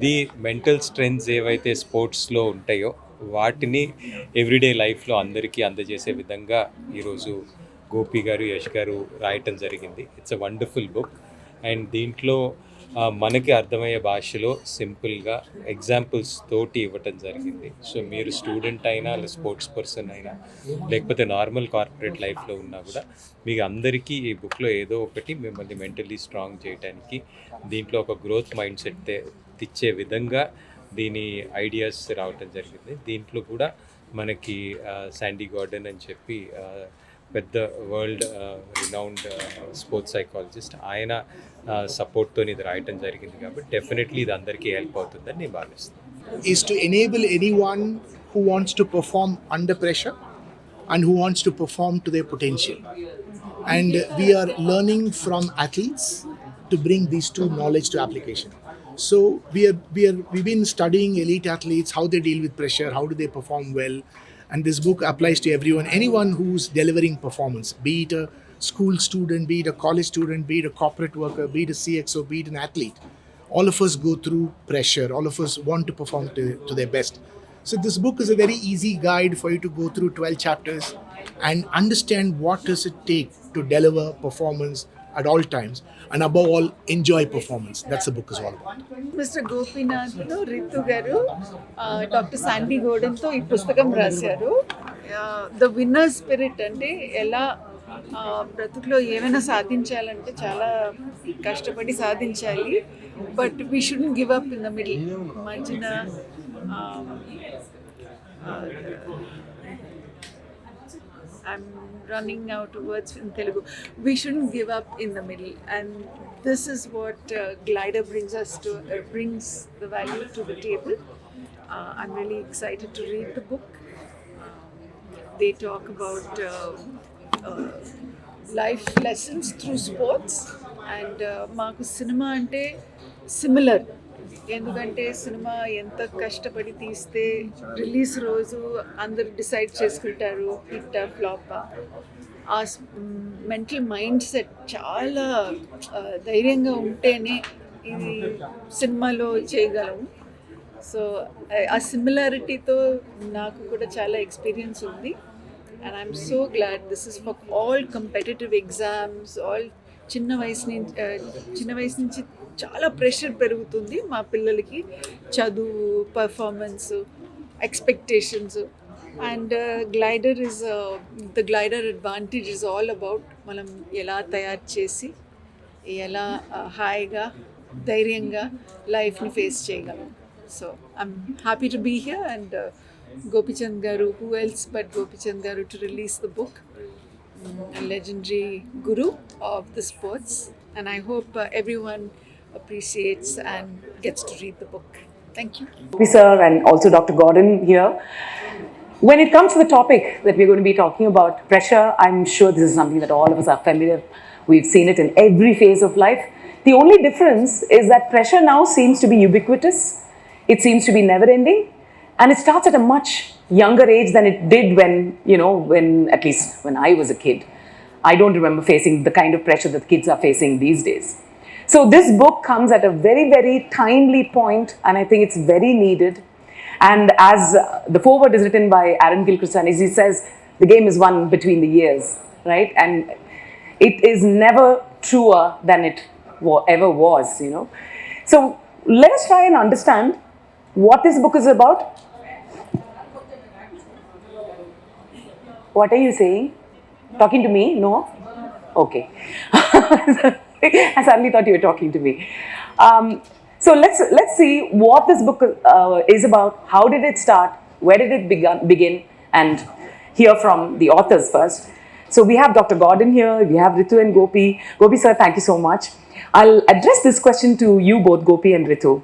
ఇది mental strengths ఏవైతే స్పోర్ట్స్లో ఉంటాయో వాటిని ఎవ్రీడే లైఫ్లో అందరికీ అందజేసే విధంగా ఈరోజు గోపి గారు, యష్ గారు రాయటం జరిగింది. It's a wonderful book. And దీంట్లో మనకి అర్థమయ్యే భాషలో సింపుల్గా ఎగ్జాంపుల్స్ తోటి ఇవ్వటం జరిగింది. సో మీరు స్టూడెంట్ అయినా లేదా స్పోర్ట్స్ పర్సన్ అయినా లేకపోతే నార్మల్ కార్పొరేట్ లైఫ్లో ఉన్నా కూడా మీకు అందరికీ ఈ బుక్లో ఏదో ఒకటి మిమ్మల్ని మెంటలీ స్ట్రాంగ్ చేయడానికి, దీంట్లో ఒక గ్రోత్ మైండ్ సెట్ తెచ్చే విధంగా దీని ఐడియాస్ రావటం జరిగింది. దీంట్లో కూడా మనకి శాండీ గార్డెన్ అని చెప్పి పెద్ద వరల్డ్ రినౌండ్ స్పోర్ట్స్ సైకాలజిస్ట్, ఆయన సపోర్ట్తో ఇది రాయటం జరిగింది కాబట్టి డెఫినెట్లీ ఇది అందరికీ హెల్ప్ అవుతుందని నేను భావిస్తున్నాను. Is to enable anyone who wants to perform under pressure and who wants to perform to their potential. And we are learning from athletes to bring these two knowledge to application. So we've been studying elite athletes, how they deal with pressure, how do they perform well. And this book applies to anyone who's delivering performance, be it a school student, be it a college student, be it a corporate worker, be it a CXO, be it an athlete. All of us go through pressure. All of us want to perform to their best. So this book is a very easy guide for you to go through 12 chapters and understand what does it take to deliver performance at all times, and above all, enjoy performance. That's the book is all about. Mr. Gopinathan, Ritu garu, Dr. Sandy Gordon తో ఈ పుస్తకం రాశారు. The winner spirit అంటే ఎలా బ్రతుకులో ఏమైనా సాధించాలంటే చాలా కష్టపడి సాధించాలి, but we shouldn't give up in the middle. మధ్యన I'm running out of words in Telugu. We shouldn't give up in the middle, and this is what Glyder brings the value to the table. I'm really excited to read the book. They talk about life lessons through sports, and maaku cinema ante similar. ఎందుకంటే cinema ఎంత కష్టపడి తీస్తే release రోజు అందరు decide చేసుకుంటారు hit flop. ఆ mental mind set చాలా ధైర్యంగా ఉంటేనే ఇది సినిమాలో చేయగలము. సో ఆ సిమిలారిటీతో నాకు కూడా చాలా ఎక్స్పీరియన్స్ ఉంది. And I'm so glad this is for all competitive exams. All చిన్న వయసు నుంచి చాలా ప్రెషర్ పెరుగుతుంది మా పిల్లలకి, చదువు, performance, expectations. And the glider advantage is all about మనం ఎలా తయారు చేసి ఎలా హాయిగా ధైర్యంగా లైఫ్ని ఫేస్ చేయగలం. So I'm happy to be here and Gopichand garu, who else but Gopichand garu to release the book. A legendary guru of the sports, and I hope everyone appreciates and gets to read the book. Thank you. Sir, and also Dr. Gordon here. When it comes to the topic that we're going to be talking about, pressure, I'm sure this is something that all of us are familiar. We've seen it in every phase of life. The only difference is that pressure now seems to be ubiquitous. It seems to be never ending, and it starts at a much younger age than it did when at least when I was a kid. I don't remember facing the kind of pressure that kids are facing these days. So this book comes at a very, very timely point, and I think it's very needed. And as the foreword is written by Aaron Gilchrist, he says, the game is won between the years, right? And it is never truer than it ever was, So let us try and understand what this book is about. What are you saying? Talking to me? No? Okay. I suddenly thought you were talking to me. So let's see what this book is about. How did it start? Where did it begin? And hear from the authors first. So we have Dr. Gordon here. We have Ritu and Gopi. Gopi sir, thank you so much. I'll address this question to you both, Gopi and Ritu.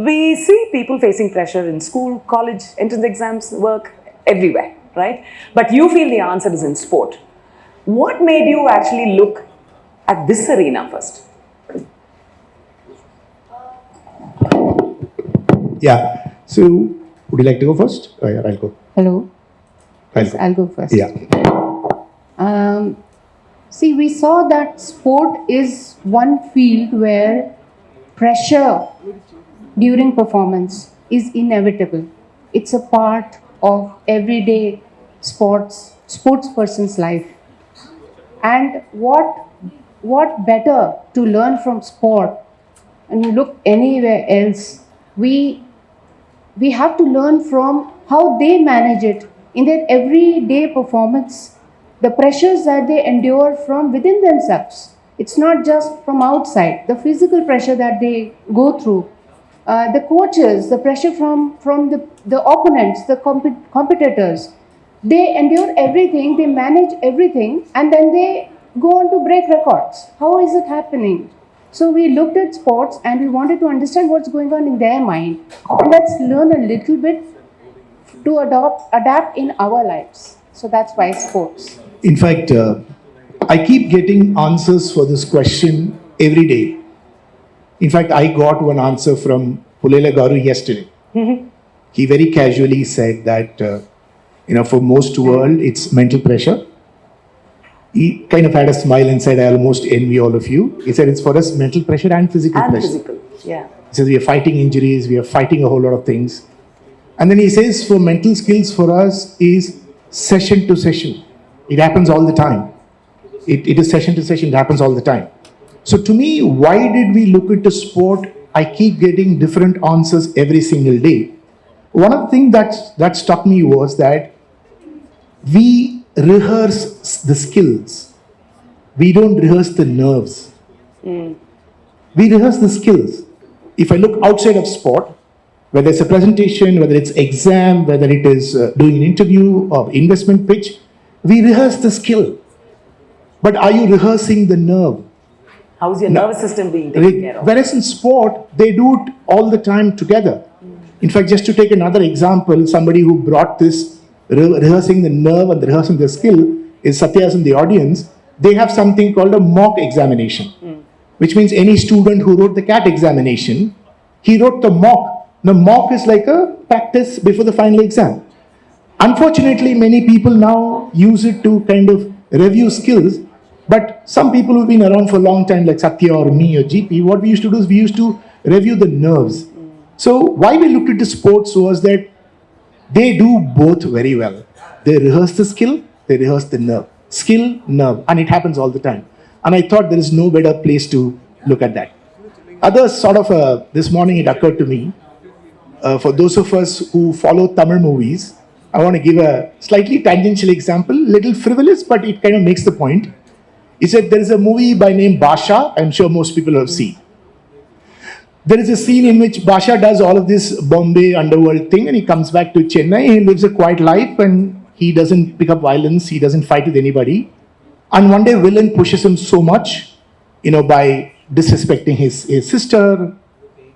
We see people facing pressure in school, college, entrance exams, work, everywhere, right? But you feel the answer is in sport. What made you actually look at this arena first? Yeah. So, would you like to go first? Oh, yeah, I'll go. Hello. I'll go first. Yeah. See, we saw that sport is one field where pressure during performance is inevitable. It's a part of everyday sports person's life. And what better to learn from sport? And you look anywhere else, we have to learn from how they manage it in their everyday performance, the pressures that they endure from within themselves. It's not just from outside, the physical pressure that they go through, the coaches, the pressure from the opponents, the competitors. They endure everything, they manage everything, and then they go on to break records. How is it happening? So we looked at sports and we wanted to understand what's going on in their mind. And let's learn a little bit to adapt in our lives. So that's why sports. In fact, I keep getting answers for this question every day. In fact, I got one answer from Pullela Garu yesterday. He very casually said that, for most world, it's mental pressure. He kind of had a smile and said, I almost envy all of you. He said, it's for us mental pressure and physical And pressure. physical, yeah. He says, we are fighting injuries, we are fighting a whole lot of things. And then he says, for mental skills for us is session to session. It happens all the time. It is session to session, it happens all the time. So to me, why did we look into sport? I keep getting different answers every single day. One of the things that struck me was that we rehearse the skills. We don't rehearse the nerves. We rehearse the skills. If I look outside of sport, whether it's a presentation, whether it's exam, whether it is doing an interview or investment pitch, we rehearse the skill. But are you rehearsing the nerve? How's your nervous system being taken care of? Whereas in sport, they do it all the time together. In fact, just to take another example, somebody who brought this rehearsing the nerve and rehearsing the skill is Satya's in the audience. They have something called a mock examination, which means any student who wrote the CAT examination, he wrote the mock. The mock is like a practice before the final exam. Unfortunately, many people now use it to kind of review skills, but some people who've been around for a long time, like Satya or me or GP, what we used to do is we used to review the nerves. So why we looked into sports was that they do both very well. They rehearse the skill, they rehearse the nerve. Skill, nerve, and it happens all the time. And I thought there is no better place to look at that. This morning it occurred to me, for those of us who follow Tamil movies, I want to give a slightly tangential example, little frivolous, but it kind of makes the point. He said there is a movie by name Basha, I'm sure most people have seen. There is a scene in which Basha does all of this Bombay underworld thing and he comes back to Chennai, he lives a quiet life and he doesn't pick up violence, he doesn't fight with anybody. And one day villain pushes him so much, by disrespecting his sister,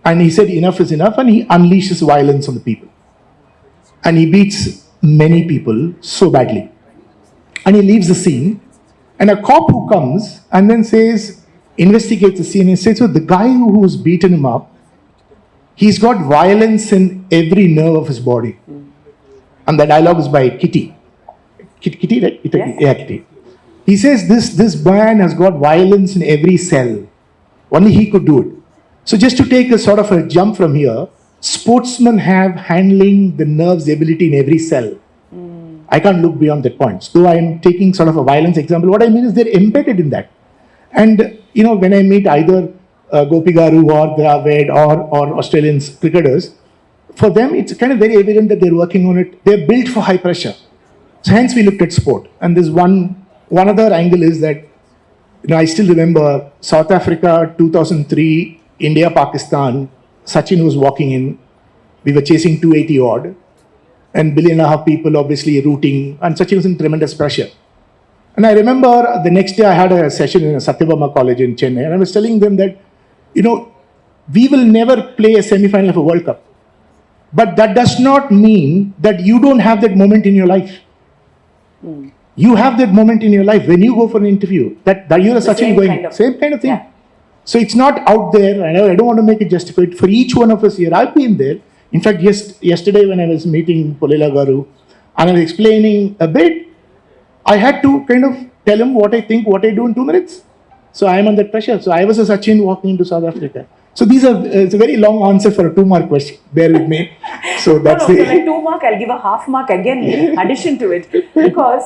and he said enough is enough and he unleashes violence on the people. And he beats many people so badly. And he leaves the scene and a cop who comes and then investigates the scene and says, so the guy who's beaten him up, he's got violence in every nerve of his body. And the dialogue is by Kitty. Kitty, right? Yes. Yeah, Kitty. He says this man has got violence in every cell. Only he could do it. So just to take a sort of a jump from here, sportsmen have handling the nerves ability in every cell. I can't look beyond that point. So I am taking sort of a violence example. What I mean is they're embedded in that. And when I meet either Gopi Garu or Dravid or Australian cricketers, for them it's kind of very evident that they're working on it. They're built for high pressure. So hence we looked at sport. And there's one other angle is that, I still remember South Africa 2003, India, Pakistan, Sachin was walking in, we were chasing 280 odd, and 1.5 billion people obviously rooting, and Sachin was in tremendous pressure. And I remember the next day I had a session in a Satyabama college in Chennai, and I was telling them that, we will never play a semi-final of a World Cup. But that does not mean that you don't have that moment in your life. You have that moment in your life when you go for an interview, that you're a Sachin going, same kind of thing. Yeah. So it's not out there. I don't want to make it justified. For each one of us here, I've been there. In fact, yesterday when I was meeting Pullela Garu and I was explaining a bit, I had to kind of tell him what I think, what I do in 2 minutes. So I am under pressure. So I was a Sachin walking into South Africa. So these are, it's a very long answer for a 2-mark question. Bear with me. So that's So the. like 2 mark, I'll give a half mark again in addition to it, because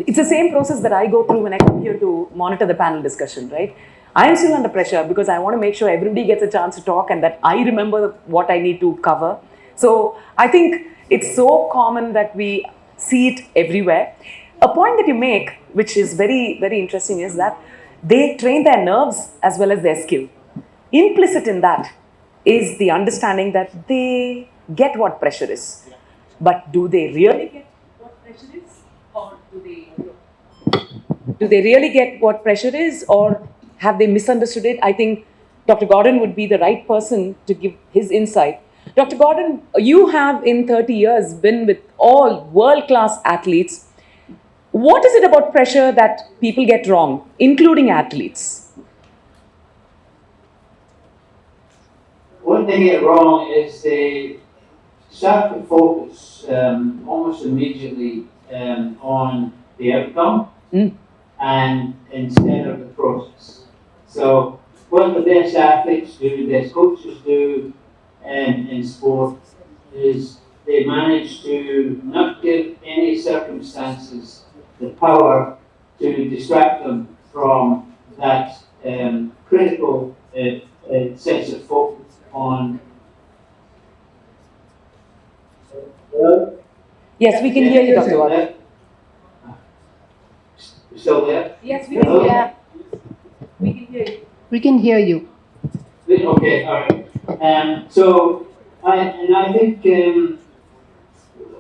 it's the same process that I go through when I come here to monitor the panel discussion, right? I am still under pressure because I want to make sure everybody gets a chance to talk and that I remember what I need to cover. So I think it's so common that we see it everywhere. A point that you make, which is very, very interesting, is that they train their nerves as well as their skill. Implicit in that is the understanding that they get what pressure is. But do they really get what pressure is? Or do they really get what pressure is? Or have they misunderstood it? I think Dr. Gordon would be the right person to give his insight. Dr. Gordon, you have in 30 years been with all world-class athletes. What is it about pressure that people get wrong, including athletes? What they get wrong is they start to focus almost immediately on the outcome and instead of the process. So what the best athletes do, the best coaches do in sport is they manage to not give any circumstances the power to distract them from that critical sense of focus on. Yes, we can hear you, Dr. Gordon. Still there? Yes, we can hear you. We can hear you. We can hear you. Okay, all right. So I think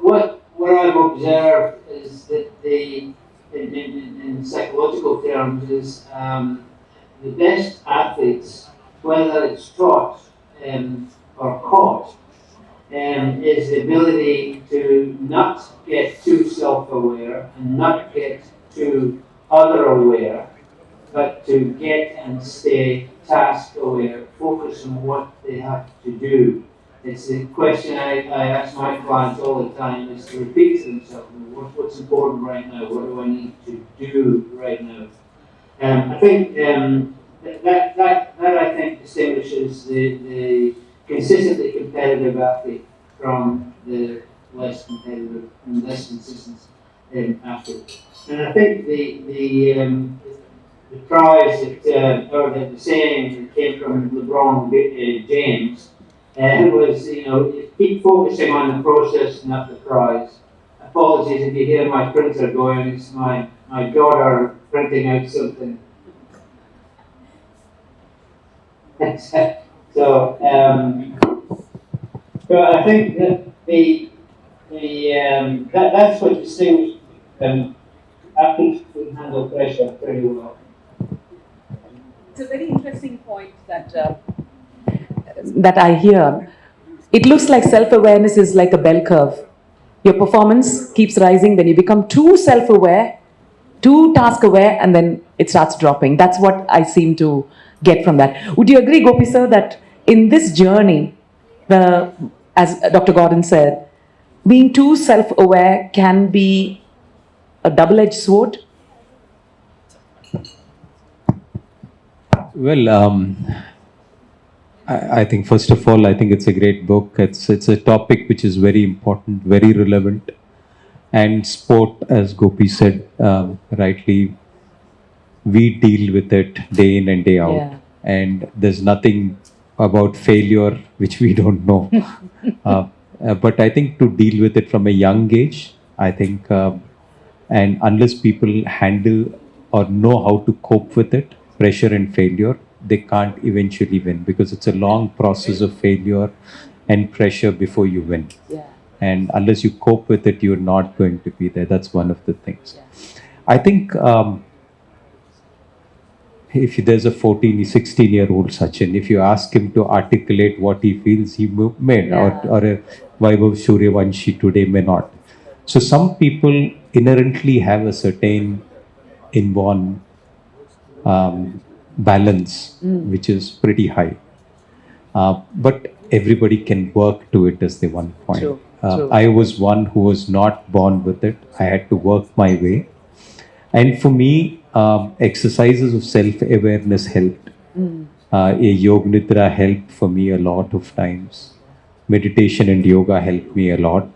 what I've observed is that in psychological terms is the best athletes, whether it's taught or caught, is the ability to not get too self-aware and not get too other-aware, but to get and stay task-aware, focus on what they have to do. It's a question I ask my clients all the time, is to repeat to themselves, what's important right now? What do I need to do right now? I think that I think distinguishes the consistently competitive athlete from the less competitive and less consistent athlete. And I think the prize that, or the saying that came from LeBron James was, keep focusing on the process, not the prize. Apologies if you hear my printer going, it's my daughter printing out something. So I think that that's what distinguishes athletes who handle pressure pretty well. It's a very interesting point that I hear. It looks like self-awareness is like a bell curve. Your performance keeps rising, then you become too self-aware, too task-aware, and then it starts dropping. That's what I seem to get from that. Would you agree, Gopi sir, that in this journey, as Dr. Gordon said, being too self-aware can be a double-edged sword? Well, I think first of all, I think it's a great book. It's a topic which is very important, very relevant, and sport, as Gopi said rightly, we deal with it day in and day out, and there's nothing about failure which we don't know. But I think to deal with it from a young age, I think, and unless people handle or know how to cope with it, pressure and failure, they can't eventually win, because it's a long process of failure and pressure before you win. Yeah. And unless you cope with it, you're not going to be there. That's one of the things. Yeah. I think if there's a 16-year-old Sachin, if you ask him to articulate what he feels, he may, or a Vaibhav Suryavanshi today may not. So some people inherently have a certain inborn balance, which is pretty high. But everybody can work to it, is the one point. True. I was one who was not born with it. I had to work my way. And for me, exercises of self-awareness helped. A Yog Nidra helped for me a lot of times. Meditation and yoga helped me a lot.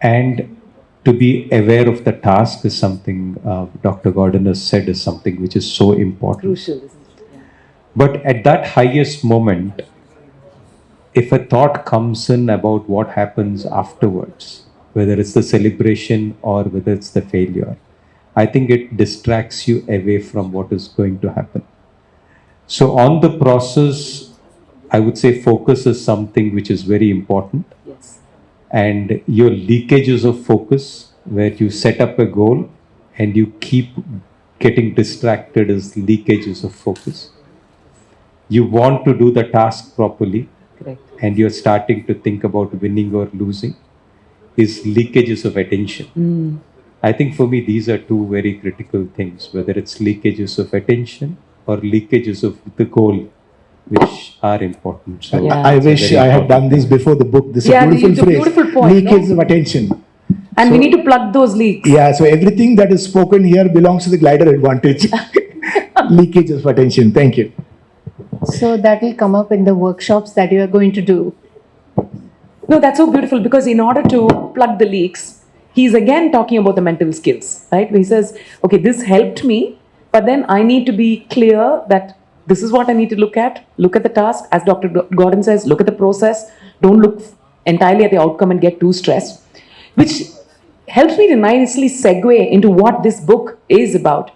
And to be aware of the task is something Dr. Gordon has said is something which is so important. Crucial, isn't it? Yeah. But at that highest moment, if a thought comes in about what happens afterwards, whether it's the celebration or whether it's the failure, I think it distracts you away from what is going to happen. So on the process, I would say focus is something which is very important. Yes. And your leakages of focus, where you set up a goal and you keep getting distracted, is leakages of focus. You want to do the task properly. Correct. And you're starting to think about winning or losing, is leakages of attention. I think for me, these are two very critical things, whether it's leakages of attention or leakages of the goal, which are important. So Yeah. I it's a wish very I had important done this before the book. This is Yeah, a beautiful it's a phrase. beautiful point, Leakage no? of attention. And we need to plug those leaks. Yeah, so everything that is spoken here belongs to the Glyder Advantage. Leakage of attention. Thank you. So that will come up in the workshops that you are going to do. No, that's so beautiful, because in order to plug the leaks, he's again talking about the mental skills, right? Where he says, okay, this helped me, but then I need to be clear that this is what I need to look at. Look at the task. As Dr. Gordon says, look at the process. Don't look entirely at the outcome and get too stressed, which helps me to nicely segue into what this book is about.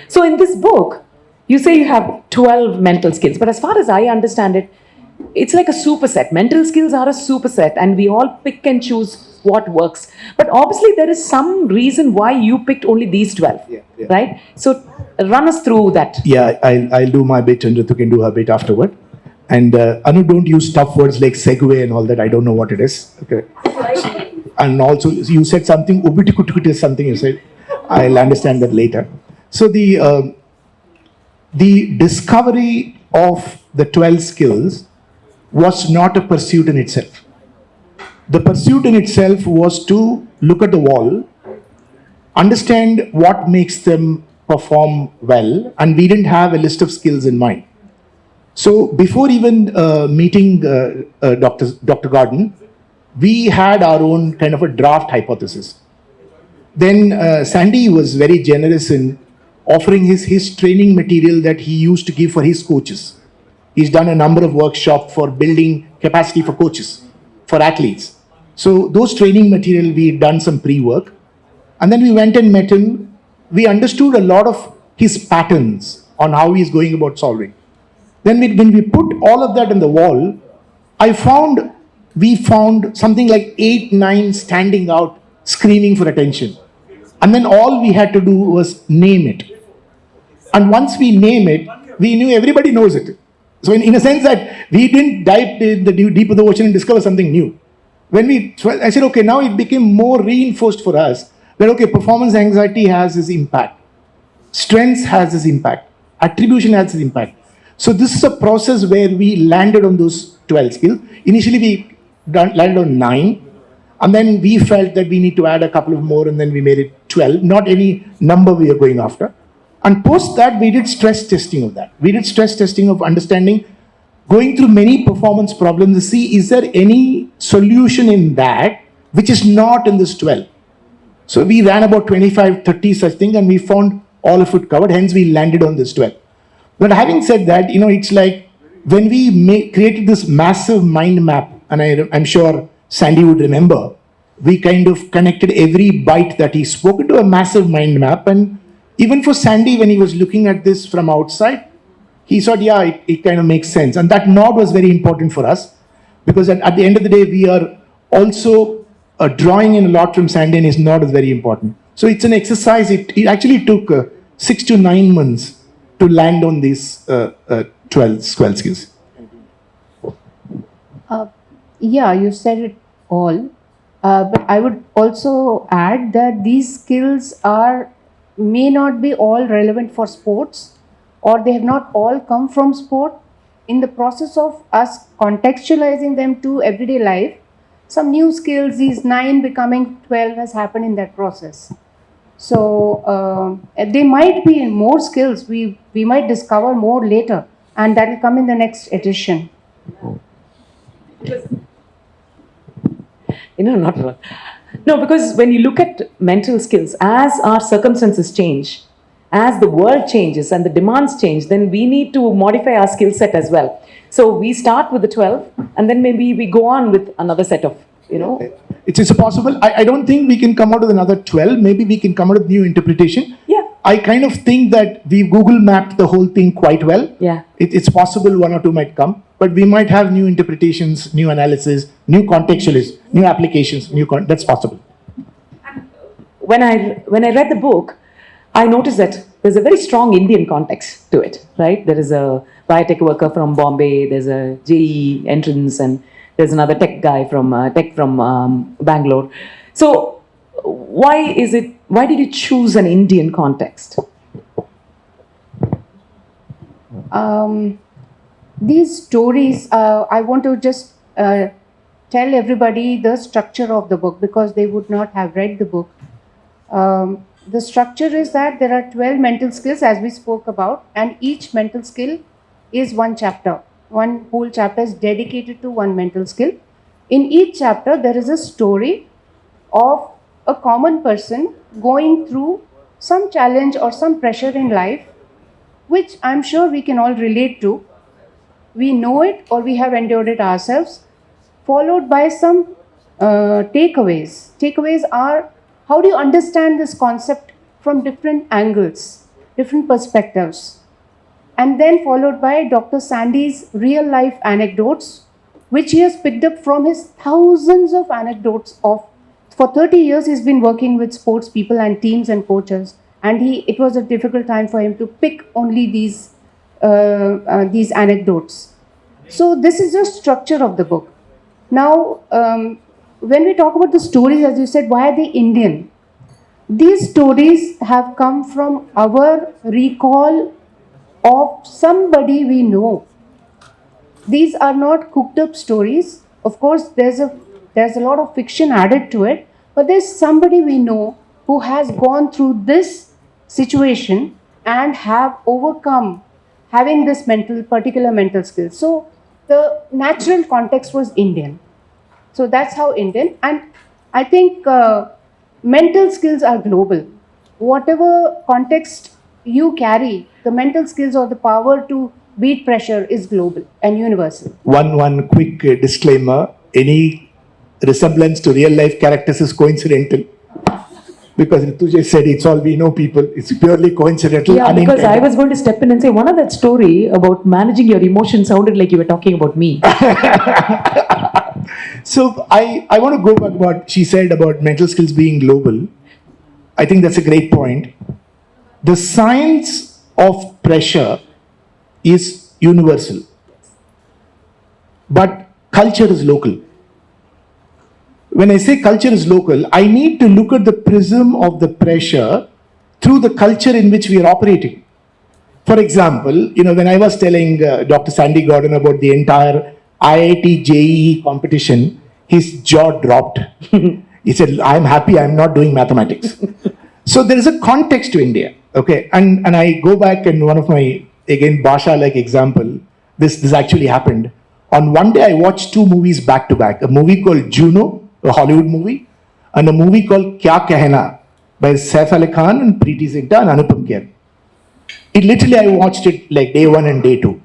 So in this book, you say you have 12 mental skills, but as far as I understand it, it's like a superset. Mental skills are a superset, and we all pick and choose what works. But obviously, there is some reason why you picked only these 12, Yeah. right? So run us through that. Yeah, I'll do my bit and Ritu can do her bit afterward. And Anu, don't use tough words like segue and all that. I don't know what it is. Okay. And also, you said something, ubitikutukut is something you said. I'll understand that later. So the discovery of the 12 skills was not a pursuit in itself. The pursuit in itself was to look at the wall, understand what makes them perform well, and we didn't have a list of skills in mind. So before even meeting Dr. Gordon, we had our own kind of a draft hypothesis. Then Sandy was very generous in offering his training material that he used to give for his coaches. He's done a number of workshops for building capacity for coaches, for athletes. So those training material, we had done some pre-work. And then we went and met him. We understood a lot of his patterns on how he's going about solving. Then when we put all of that on the wall, we found something like 8, 9 standing out, screaming for attention. And then all we had to do was name it. And once we name it, we knew everybody knows it. So in a sense that we didn't dive in the deep of the ocean and discover something new. I said, okay, now it became more reinforced for us that, okay, performance anxiety has this impact. Strengths has this impact. Attribution has this impact. So this is a process where we landed on those 12 skills. Initially, we landed on 9. And then we felt that we need to add a couple of more, and then we made it 12. Not any number we are going after. And post that, we did stress testing of that. We did stress testing of understanding, going through many performance problems to see, is there any solution in that which is not in this 12? So we ran about 25, 30 such things, and we found all of it covered. Hence, we landed on this 12. But having said that, it's like when we created this massive mind map, and I'm sure Sandy would remember, we kind of connected every byte that he spoke into a massive mind map. And even for Sandy, when he was looking at this from outside, he thought, yeah, it kind of makes sense. And that nod was very important for us, because at the end of the day, we are also drawing in a lot from Sandy, and his nod is very important. So it's an exercise. It actually took 6 to 9 months to land on these 12 skills. Yeah, you said it all. But I would also add that these skills may not be all relevant for sports, or they have not all come from sport. In the process of us contextualizing them to everyday life, some new skills, these 9 becoming 12, has happened in that process. So there might be more skills. We might discover more later. and that will come in the next edition. Not wrong. No, because when you look at mental skills, as our circumstances change, as the world changes and the demands change, then we need to modify our skill set as well. So we start with the 12, and then maybe we go on with another set of, It's possible. I don't think we can come out with another 12. Maybe we can come out with new interpretation. Yeah. I kind of think that we've Google mapped the whole thing quite well. Yeah. It's possible one or two might come, but we might have new interpretations, new analysis, new contextualists, new applications, that's possible. When I read the book, I noticed that there's a very strong Indian context to it, right? There is a biotech worker from Bombay, there's a JEE entrance, and there's another tech guy from Bangalore. So why did you choose an Indian context? These stories, I want to just tell everybody the structure of the book, because they would not have read the book. The structure is that there are 12 mental skills, as we spoke about, and each mental skill is one chapter. One whole chapter is dedicated to one mental skill. In each chapter, there is a story of a common person going through some challenge or some pressure in life, which I'm sure we can all relate to. We know it or we have endured it ourselves, followed by some takeaways. Takeaways are, how do you understand this concept from different angles, different perspectives? And then followed by Dr. Sandy's real life anecdotes, which he has picked up from his thousands of anecdotes of, for 30 years he's been working with sports people and teams and coaches, and it was a difficult time for him to pick only these anecdotes. So this is the structure of the book. Now, when we talk about the stories, as you said, why are they Indian? These stories have come from our recall of somebody we know. These are not cooked up stories. Of course, there's a lot of fiction added to it, but there's somebody we know who has gone through this situation and have overcome having this particular mental skill. So the natural context was Indian. So that's how Indian. And I think mental skills are global. Whatever context you carry, the mental skills or the power to beat pressure is global and universal. One quick disclaimer: any resemblance to real life characters is coincidental. Because Ritu just said it's all we know people. It's purely coincidental. Yeah, because I was going to step in and say one of that story about managing your emotions sounded like you were talking about me. So I want to go back what she said about mental skills being global. I think that's a great point. The science of pressure is universal, but culture is local. When I say culture is local, I need to look at the prism of the pressure through the culture in which we are operating. For example, when I was telling Dr. Sandy Gordon about the entire IIT JEE competition, his jaw dropped. He said, "I'm happy I'm not doing mathematics." So there is a context to India, okay? And I go back and one of my, again, Basha-like example, this actually happened. On one day I watched two movies back to back, a movie called Juno, a Hollywood movie, and a movie called Kya Kehna by Saif Ali Khan and Preeti Zinta and Anupam Kher. I watched it like day one and day two.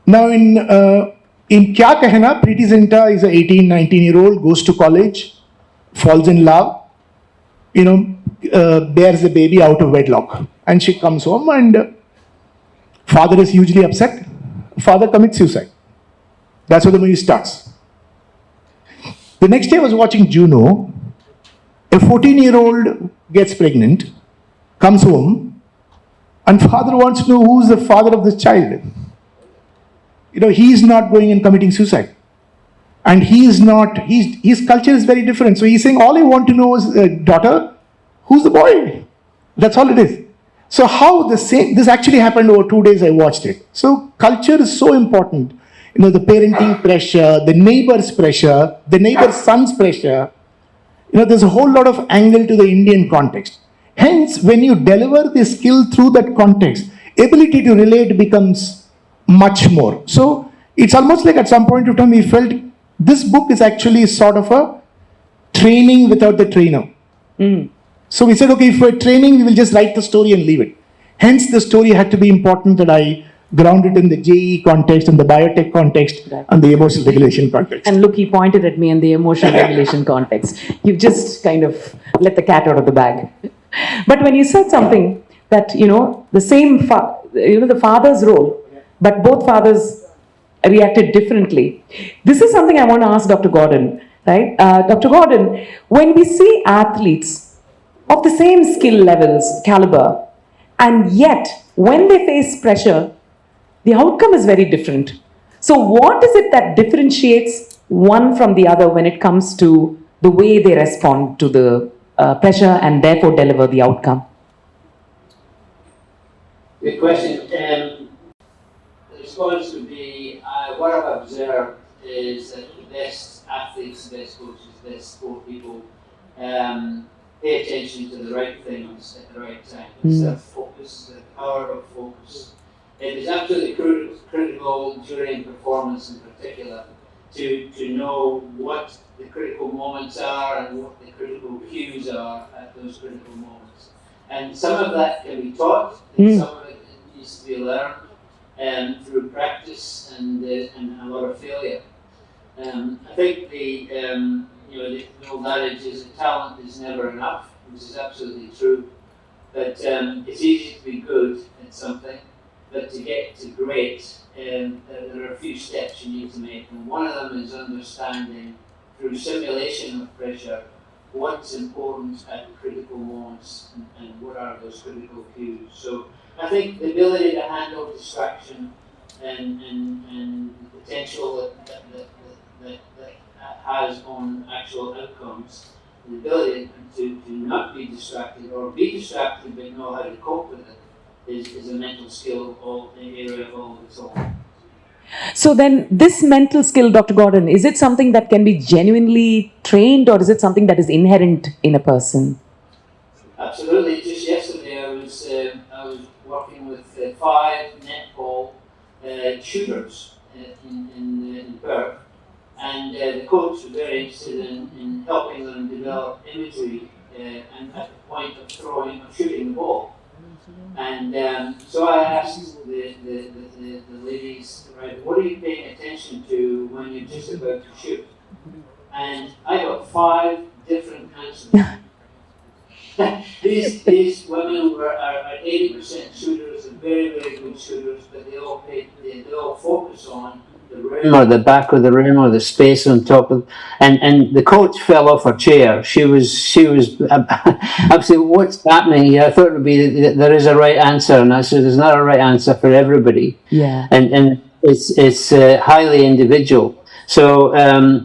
Now in Kya Kehna, Preeti Zinta is an 18, 19-year-old, goes to college, falls in love, bears a baby out of wedlock. And she comes home and father is hugely upset. Father commits suicide. That's how the movie starts. The next day I was watching Juno. A 14-year-old gets pregnant, comes home, and father wants to know who's the father of this child. He's not going and committing suicide. And his culture is very different. So he's saying, all I want to know is, daughter, who's the boy? That's all it is. So how this actually happened over 2 days I watched it. So culture is so important. The parenting pressure, the neighbor's pressure, the neighbor's son's pressure. There's a whole lot of angle to the Indian context. Hence, when you deliver the skill through that context, ability to relate becomes much more. So it's almost like at some point of time we felt this book is actually sort of a training without the trainer. So we said, okay, if we're training, we will just write the story and leave it. Hence, the story had to be important that I ground it in the JE context, and the biotech context, and the emotional regulation context. And look, he pointed at me in the emotional regulation context. You've just kind of let the cat out of the bag. But when you said something that, the same, the father's role, but both fathers reacted differently. This is something I want to ask Dr. Gordon, right? Dr. Gordon, when we see athletes of the same skill levels, caliber, and yet when they face pressure, the outcome is very different. So what is it that differentiates one from the other when it comes to the way they respond to the pressure and therefore deliver the outcome? Good question. The response would be, what I've observed is that the best athletes, the best coaches, the best sport people pay attention to the right things at the right time. It's the focus, the power of focus. It is absolutely critical during performance in particular to know what the critical moments are and what the critical cues are at those critical moments. And some of that can be taught, and some of it needs to be learned through practice and a lot of failure. I think the old adage is that talent is never enough, which is absolutely true. But it's easy to be good at something, but to get to great, there are a few steps you need to make. And one of them is understanding through simulation of pressure what's important at critical moments and what are those critical cues. So I think the ability to handle distraction and the potential that has on actual outcomes, the ability to not be distracted or be distracted but know how to cope with it is a mental skill area all of its own. So then this mental skill, Dr. Gordon, is it something that can be genuinely trained, or is it something that is inherent in a person? Absolutely. Just yesterday I was working with 5 netball shooters in Perth, and the coach was very interested in helping them develop imagery and at the point of shooting the ball. And so I asked the ladies, right, what are you paying attention to when you're just about to shoot? And I got 5 different answers. These women are 80% shooters and very, very good shooters, but they all focus on the rim or the back of the rim or the space on top of, and the coach fell off her chair. She was I'm saying, what's happening here? I thought it would be that there is a right answer, and I said there's not a right answer for everybody. Yeah. And it's highly individual. So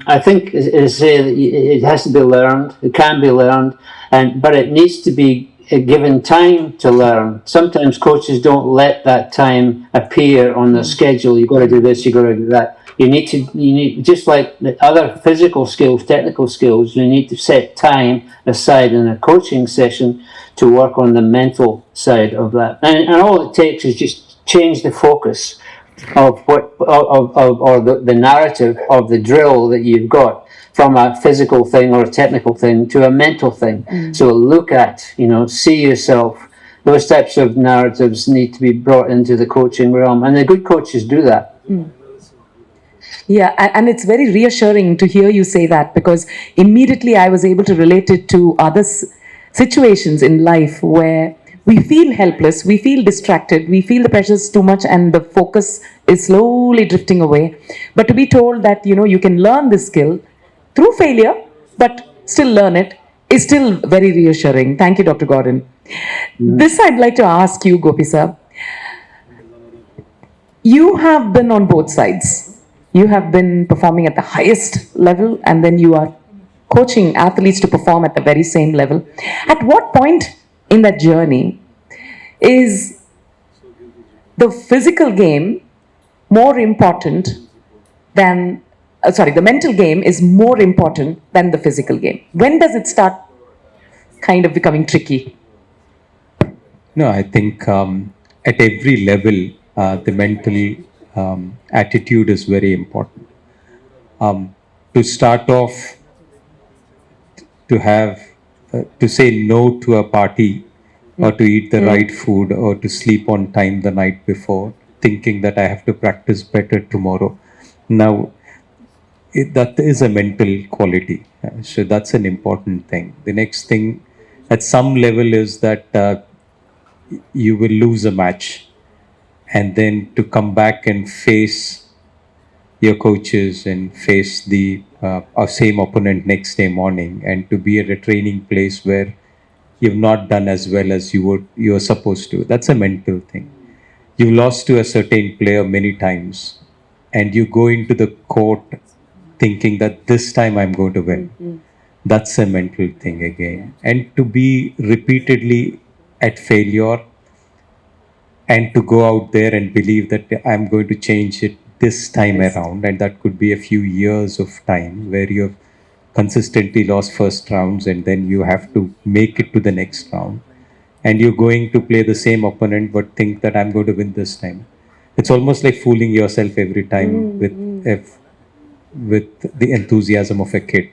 I think it has to be learned. It can be learned, but it needs to be given time to learn. Sometimes coaches don't let that time appear on the schedule. You've got to do this, you've got to do that. You need just like the other physical skills, technical skills, you need to set time aside in a coaching session to work on the mental side of that. And all it takes is just change the focus of the narrative of the drill that you've got from a physical thing or a technical thing to a mental thing. So look at, see yourself. Those types of narratives need to be brought into the coaching realm, and the good coaches do that. Yeah, and it's very reassuring to hear you say that, because immediately I was able to relate it to other situations in life where we feel helpless, we feel distracted, we feel the pressures too much and the focus is slowly drifting away. But to be told that, you can learn this skill through failure, but still learn it, is still very reassuring. Thank you, Dr. Gordon. This I'd like to ask you, Gopi sir. You have been on both sides. You have been performing at the highest level, and then you are coaching athletes to perform at the very same level. At what point in that journey is the physical game more important than the mental game is more important than the physical game? When does it start kind of becoming tricky? No, I think at every level, the mental attitude is very important. To start off, to have to say no to a party, or to eat the right food, or to sleep on time the night before, thinking that I have to practice better tomorrow. Now, that is a mental quality. So that's an important thing. The next thing, at some level, is that you will lose a match, and then to come back and face your coaches and face the same opponent next day morning, and to be at a training place where you've not done as well as you were supposed to. That's a mental thing. You lost to a certain player many times, and you go into the court thinking that this time I'm going to win. That's a mental thing again. And to be repeatedly at failure, and to go out there and believe that I'm going to change it this time around, and that could be a few years of time where you have consistently lost first rounds, and then you have to make it to the next round, and you're going to play the same opponent but think that I'm going to win this time. It's almost like fooling yourself every time with the enthusiasm of a kid.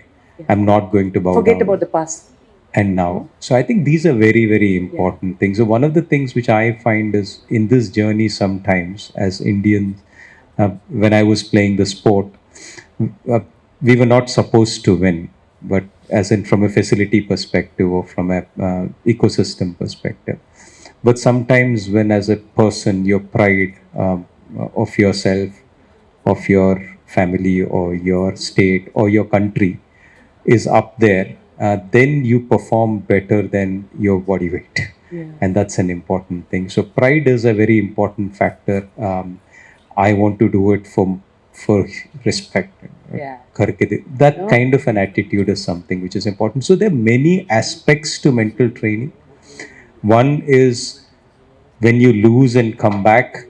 I'm not going to bow Forget down. about the past. And now, so I think these are very, very important things. So one of the things which I find is in this journey, sometimes as Indians, when I was playing the sport, uh, we were not supposed to win, but as in from a facility perspective or from a ecosystem perspective. But sometimes when as a person, your pride of yourself, of your family or your state or your country is up there, then you perform better than your body weight. And that's an important thing. So pride is a very important factor. I want to do it for respect. Yeah. That kind of an attitude is something which is important. So there are many aspects to mental training. One is when you lose and come back,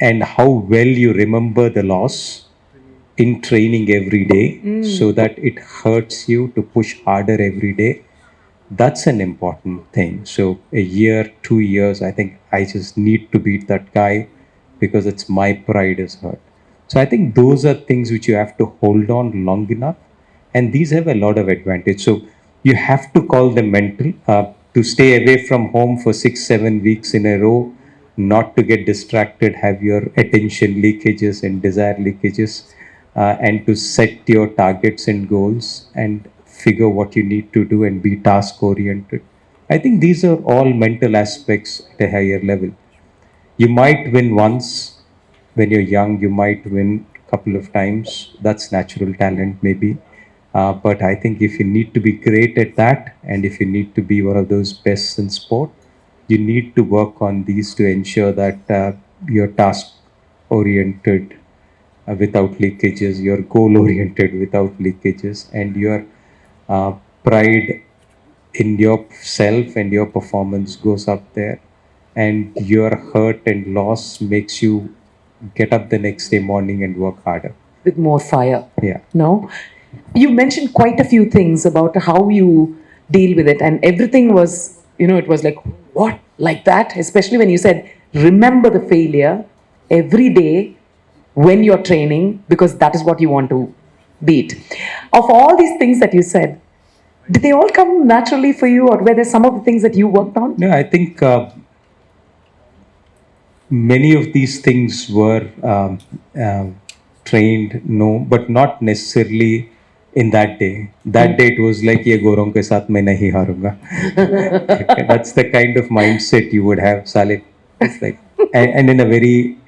and how well you remember the loss in training every day, so that it hurts you to push harder every day. That's an important thing. So a year, 2 years, I think I just need to beat that guy because it's my pride is hurt. So I think those are things which you have to hold on long enough, and these have a lot of advantage. So you have to call them mental. To stay away from home for 6-7 weeks in a row, not to get distracted, have your attention leakages and desire leakages, and to set your targets and goals and figure what you need to do and be task oriented. I think these are all mental aspects at a higher level. You might win once when you're young, you might win a couple of times. That's natural talent, maybe. But I think if you need to be great at that, and if you need to be one of those best in sport, you need to work on these to ensure that you're task oriented without leakages, you're goal oriented without leakages, and your pride in yourself and your performance goes up there, and your hurt and loss makes you get up the next day morning and work harder. With more fire. Yeah. No? You mentioned quite a few things about how you deal with it, and everything was, it was like, what? Like that? Especially when you said, remember the failure every day when you're training, because that is what you want to beat. Of all these things that you said, did they all come naturally for you, or were there some of the things that you worked on? No, I think many of these things were trained, no, but not necessarily in that day. That day it was like, ye gorong ke saath main nahi harunga. That's the kind of mindset you would have, Saleh. It's like, and in a very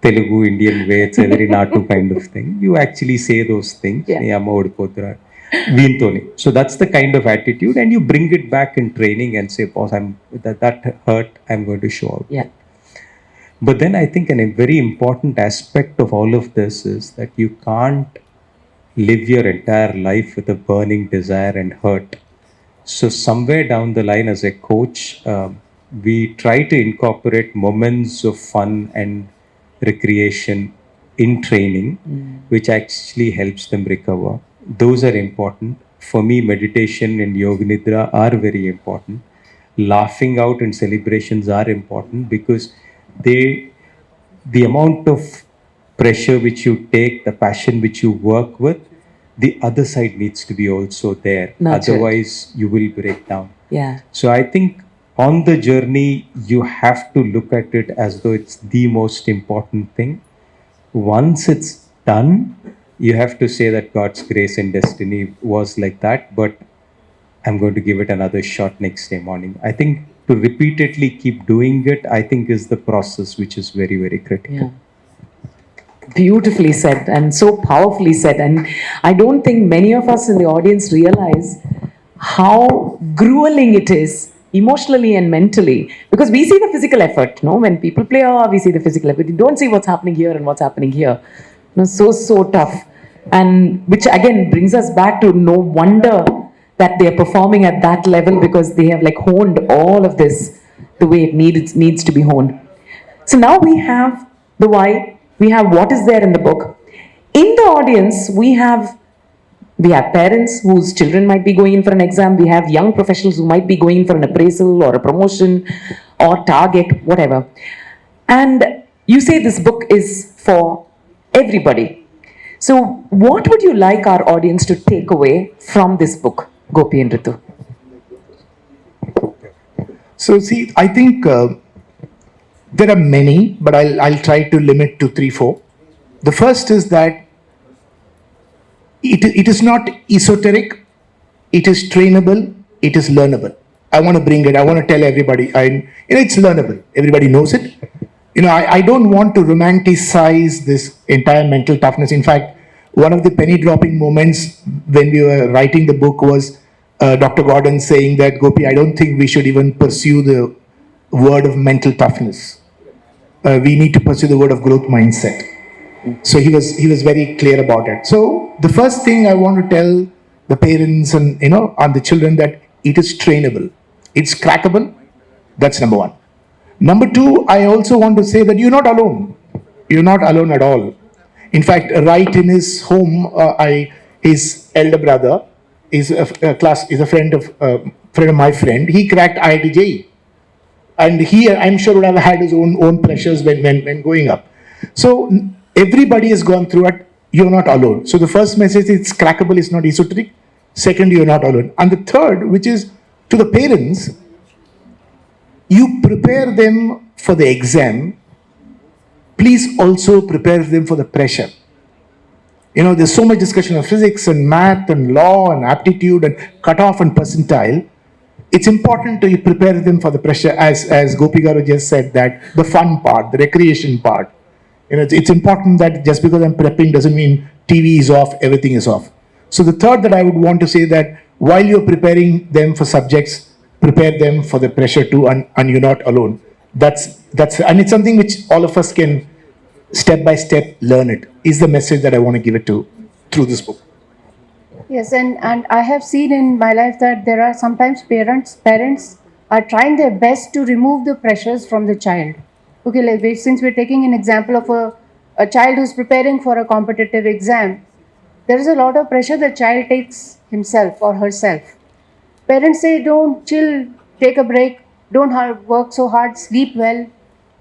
Telugu Indian way, it's a very Natu kind of thing. You actually say those things. Yeah. So that's the kind of attitude, and you bring it back in training and say, boss, that hurt, I'm going to show up. Yeah. But then I think a very important aspect of all of this is that you can't live your entire life with a burning desire and hurt. So somewhere down the line as a coach, we try to incorporate moments of fun and recreation in training, which actually helps them recover. Those are important. For me, meditation and yoga nidra are very important. Laughing out and celebrations are important because the amount of pressure which you take, the passion which you work with, the other side needs to be also there. Nurtured. Otherwise, you will break down. Yeah. So I think on the journey, you have to look at it as though it's the most important thing. Once it's done, you have to say that God's grace and destiny was like that, but I'm going to give it another shot next day morning. I think to repeatedly keep doing it, I think is the process which is very, very critical. Yeah. Beautifully said and so powerfully said. And I don't think many of us in the audience realize how grueling it is emotionally and mentally, because we see the physical effort, no? When people play, we see the physical effort. You don't see what's happening here and what's happening here. So tough. And which again brings us back to no wonder that they're performing at that level, because they have like honed all of this the way it needs to be honed. So now we have the why, we have what is there in the book. In the audience, we have parents whose children might be going in for an exam. We have young professionals who might be going in for an appraisal or a promotion or target, whatever. And you say this book is for everybody. So what would you like our audience to take away from this book, Gopi and Ritu? So see, I think there are many, but I'll try to limit to 3-4. The first is that it is not esoteric, it is trainable, it is learnable. I want to bring it, I want to tell everybody, it's learnable, everybody knows it. I don't want to romanticize this entire mental toughness. In fact, one of the penny dropping moments when we were writing the book was Dr. Gordon saying that, Gopi, I don't think we should even pursue the word of mental toughness. We need to pursue the word of growth mindset. So he was very clear about it. So the first thing I want to tell the parents and the children that it is trainable, it's crackable. That's number one. Number two, I also want to say that you're not alone. You're not alone at all. In fact, right in his home, his elder brother is a friend of my friend. He cracked IIT JEE, and he, I'm sure, would have had his own pressures when going up. So everybody has gone through it. You're not alone. So the first message is crackable, is not esoteric. Second, you're not alone. And the third, which is to the parents, you prepare them for the exam. Please also prepare them for the pressure. There's so much discussion of physics and math and law and aptitude and cutoff and percentile. It's important to prepare them for the pressure, as Gopi Garu just said, that the fun part, the recreation part. It's important that just because I'm prepping doesn't mean TV is off, everything is off. So the third that I would want to say that while you're preparing them for subjects, prepare them for the pressure too, and you're not alone. That's and it's something which all of us can step by step learn. It is the message that I want to give it to through this book. Yes, and I have seen in my life that there are sometimes parents are trying their best to remove the pressures from the child. Okay, since we're taking an example of a child who's preparing for a competitive exam, there is a lot of pressure the child takes himself or herself. Parents say, don't chill, take a break, don't work so hard, sleep well,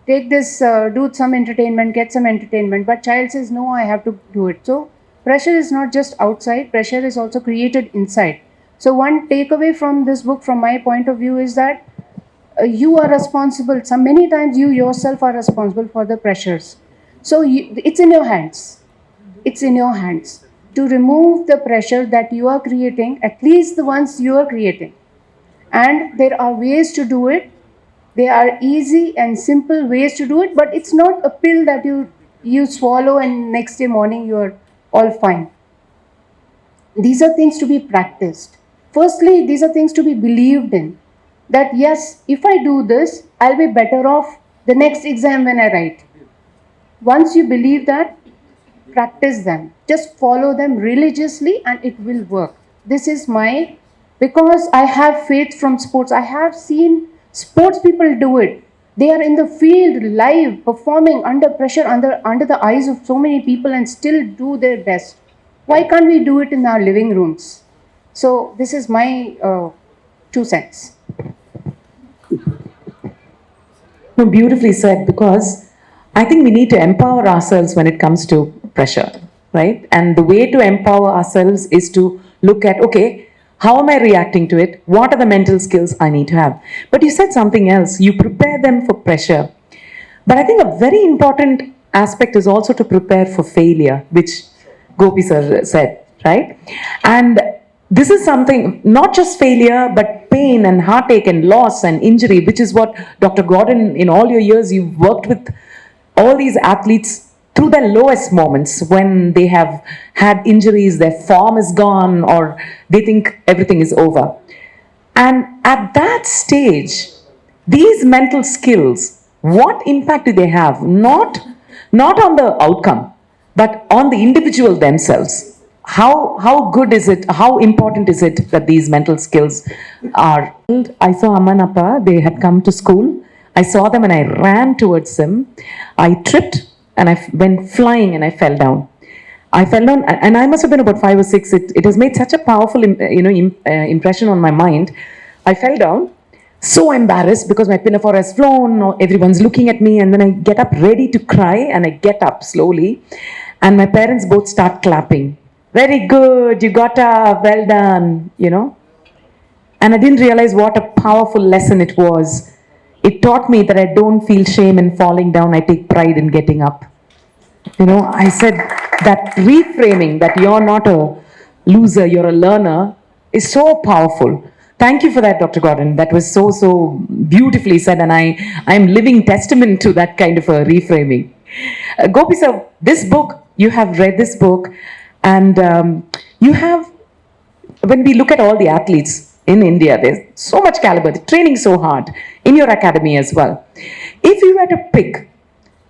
take this, do some entertainment, get some entertainment. But child says, no, I have to do it. So pressure is not just outside, pressure is also created inside. So one takeaway from this book, from my point of view, is that you are responsible. Many times you yourself are responsible for the pressures. So it's in your hands. It's in your hands to remove the pressure that you are creating, at least the ones you are creating. And there are ways to do it. They are easy and simple ways to do it, but it's not a pill that you swallow and next day morning you are all fine. These are things to be practiced. Firstly, these are things to be believed in. That yes, if I do this, I'll be better off the next exam when I write. Once you believe that, practice them. Just follow them religiously and it will work. This is because I have faith from sports. I have seen sports people do it. They are in the field, live, performing under pressure, under the eyes of so many people and still do their best. Why can't we do it in our living rooms? So this is my 2 cents. No, beautifully said, because I think we need to empower ourselves when it comes to pressure, right? And the way to empower ourselves is to look at, okay, how am I reacting to it? What are the mental skills I need to have? But you said something else. You prepare them for pressure. But I think a very important aspect is also to prepare for failure, which Gopi sir said, right? And this is something, not just failure, but pain and heartache and loss and injury, which is what Dr. Gordon, in all your years, you've worked with all these athletes through their lowest moments when they have had injuries, their form is gone, or they think everything is over. And at that stage, these mental skills, what impact do they have? Not on the outcome, but on the individual themselves. How good is it? How important is it that these mental skills are? I saw Amma and Appa, they had come to school. I saw them and I ran towards them. I tripped and I went flying and I fell down. I fell down, and I must have been about 5 or 6. It has made such a powerful, impression on my mind. I fell down, so embarrassed because my pinafore has flown, or everyone's looking at me, and then I get up ready to cry, and I get up slowly, and my parents both start clapping. Very good, you got up, well done, And I didn't realize what a powerful lesson it was. It taught me that I don't feel shame in falling down, I take pride in getting up. I said that reframing that you're not a loser, you're a learner is so powerful. Thank you for that, Dr. Gordon. That was so beautifully said, and I'm living testament to that kind of a reframing. Gopi sir, this book, you have read this book, and you have, when we look at all the athletes in India, there's so much caliber, they're training so hard in your academy as well. If you were to pick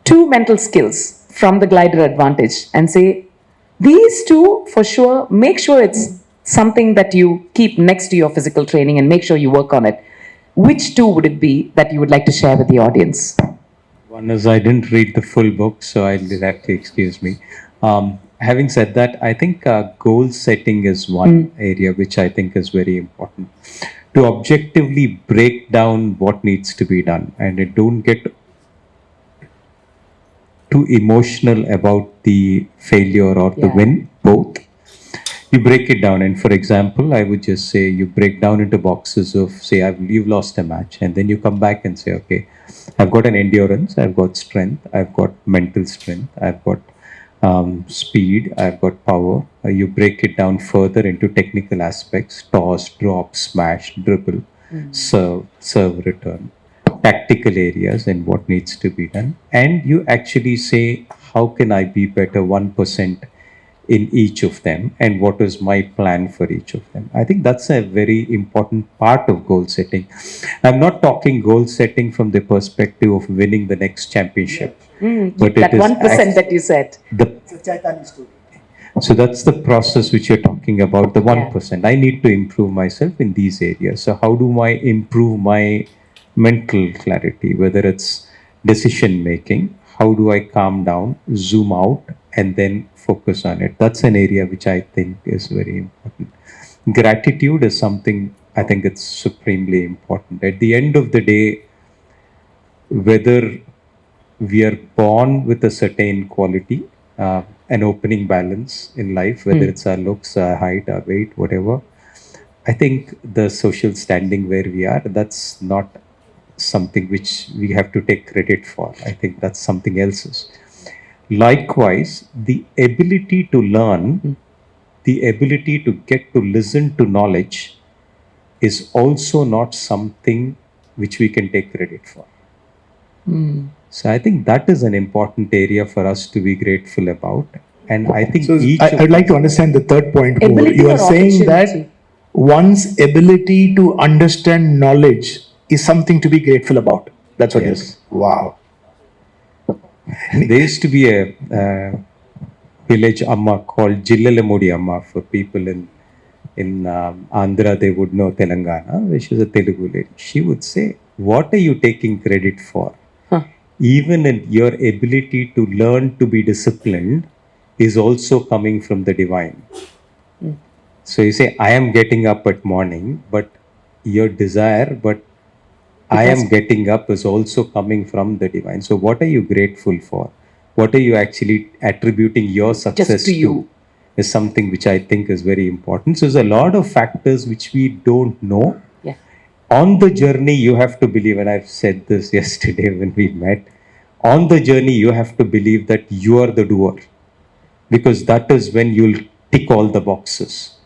2 mental skills from the Glyder Advantage and say, these 2 for sure, make sure it's something that you keep next to your physical training and make sure you work on it. Which 2 would it be that you would like to share with the audience? One is I didn't read the full book, so I'll have to excuse me. Having said that, I think goal setting is one area which I think is very important. To objectively break down what needs to be done, and it don't get too emotional about the failure or the win, both. You break it down, and for example, I would just say you break down into boxes of, say, you've lost a match, and then you come back and say, okay, I've got an endurance, I've got strength, I've got mental strength, I've got speed, I've got power. You break it down further into technical aspects: toss, drop, smash, dribble, serve, return, tactical areas and what needs to be done. And you actually say, how can I be better 1% in each of them, and what is my plan for each of them? I think that's a very important part of goal setting. I'm not talking goal setting from the perspective of winning the next championship. But that 1% that you said. So that's the process which you're talking about, the 1%. I need to improve myself in these areas. So how do I improve my mental clarity, whether it's decision making? How do I calm down, zoom out, and then focus on it? That's an area which I think is very important. Gratitude is something I think it's supremely important. At the end of the day, whether we are born with a certain quality, an opening balance in life, whether it's our looks, our height, our weight, whatever, I think the social standing where we are, that's not something which we have to take credit for. I think that's something else's. Likewise, the ability to learn, the ability to get to listen to knowledge is also not something which we can take credit for. So I think that is an important area for us to be grateful about. And I think I'd like to understand the third point. You are saying that one's ability to understand knowledge is something to be grateful about. That's what you're saying. Wow. There used to be a village Amma called Jillalamudi Amma for people in Andhra. They would know Telangana, which is a Telugu lady. She would say, what are you taking credit for? Even in your ability to learn to be disciplined is also coming from the divine. So you say, I am getting up at morning, but your desire, but I am getting up is also coming from the divine. So, what are you grateful for? What are you actually attributing your success to you. is something which I think is very important. So, there's a lot of factors which we don't know. Yeah. On the journey, you have to believe, and I've said this yesterday when we met, on the journey, you have to believe that you are the doer, because that is when you'll tick all the boxes.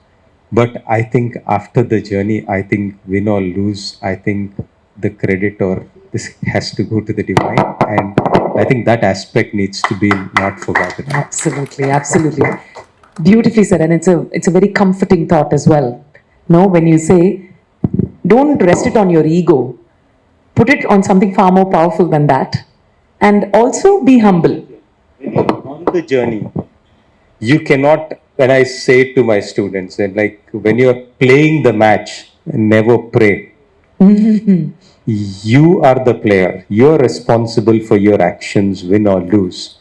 But I think after the journey, I think win or lose, I think the credit or this has to go to the divine. And I think that aspect needs to be not forgotten. Absolutely, absolutely. Beautifully said, and it's a very comforting thought as well. No, when you say, don't rest it on your ego, put it on something far more powerful than that, and also be humble. When you're on the journey, you cannot, when I say to my students, that like when you're playing the match, never pray. You are the player. You're responsible for your actions, win or lose.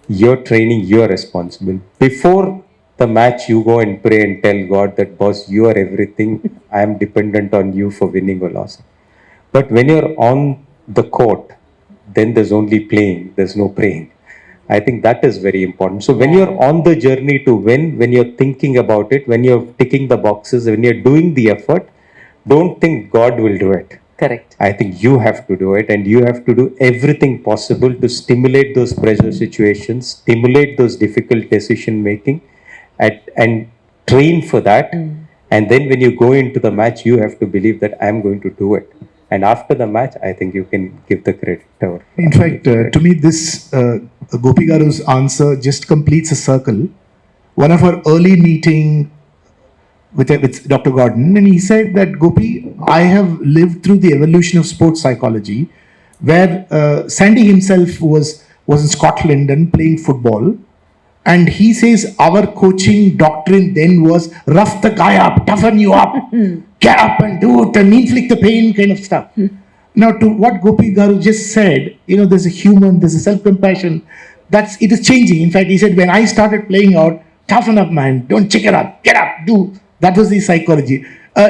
You're training, you're responsible. Before the match, you go and pray and tell God that, boss, you are everything. I am dependent on you for winning or losing. But when you're on the court, then there's only playing, there's no praying. I think that is very important. So when you're on the journey to win, when you're thinking about it, when you're ticking the boxes, when you're doing the effort, don't think God will do it. Correct. I think you have to do it, and you have to do everything possible to stimulate those pressure situations, stimulate those difficult decision making, and train for that. And then when you go into the match, you have to believe that I'm going to do it. And after the match, I think you can give the credit. In fact, to me, this Gopi Garu's answer just completes a circle. One of our early meeting with Dr. Gordon, and he said that, Gopi, I have lived through the evolution of sports psychology, where Sandy himself was in Scotland and playing football. And he says our coaching doctrine then was rough the guy up, toughen you up, get up and do it and inflict the pain kind of stuff. Now, to what Gopi Garu just said, there's a human, there's a self-compassion. It is changing. In fact, he said, when I started playing out, toughen up, man, don't chicken up, get up, do. That was the psychology.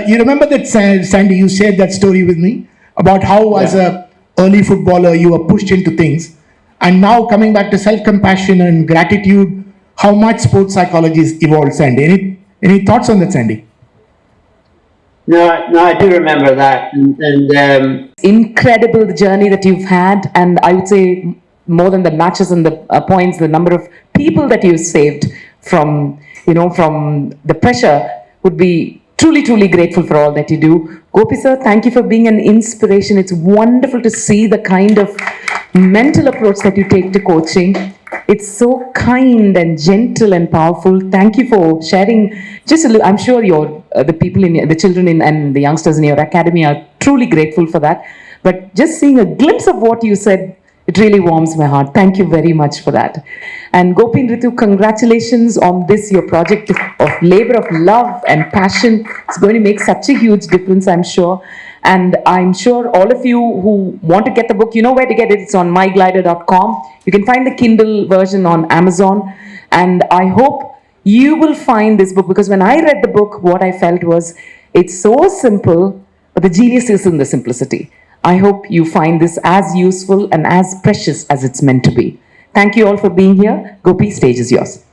You remember that, Sandy, you shared that story with me about how as a early footballer you were pushed into things. And now coming back to self-compassion and gratitude, how much sports psychology has evolved, Sandy? Any thoughts on that, Sandy? No, I do remember that, and Incredible the journey that you've had, and I would say more than the matches and the points, the number of people that you saved from the pressure, would be truly grateful for all that you do. Gopi sir, thank you for being an inspiration. It's wonderful to see the kind of mental approach that you take to coaching. It's so kind and gentle and powerful. Thank you for sharing just a little. I'm sure the people the children and the youngsters in your academy are truly grateful for that. But just seeing a glimpse of what you said, it really warms my heart. Thank you very much for that. And Gopi and Ritu, congratulations on this, your project of labor of love and passion. It's going to make such a huge difference, I'm sure. And I'm sure all of you who want to get the book, you know where to get it. It's on myglyder.com. You can find the Kindle version on Amazon. And I hope you will find this book, because when I read the book, what I felt was, it's so simple, but the genius is in the simplicity. I hope you find this as useful and as precious as it's meant to be. Thank you all for being here. Gopi, stage is yours.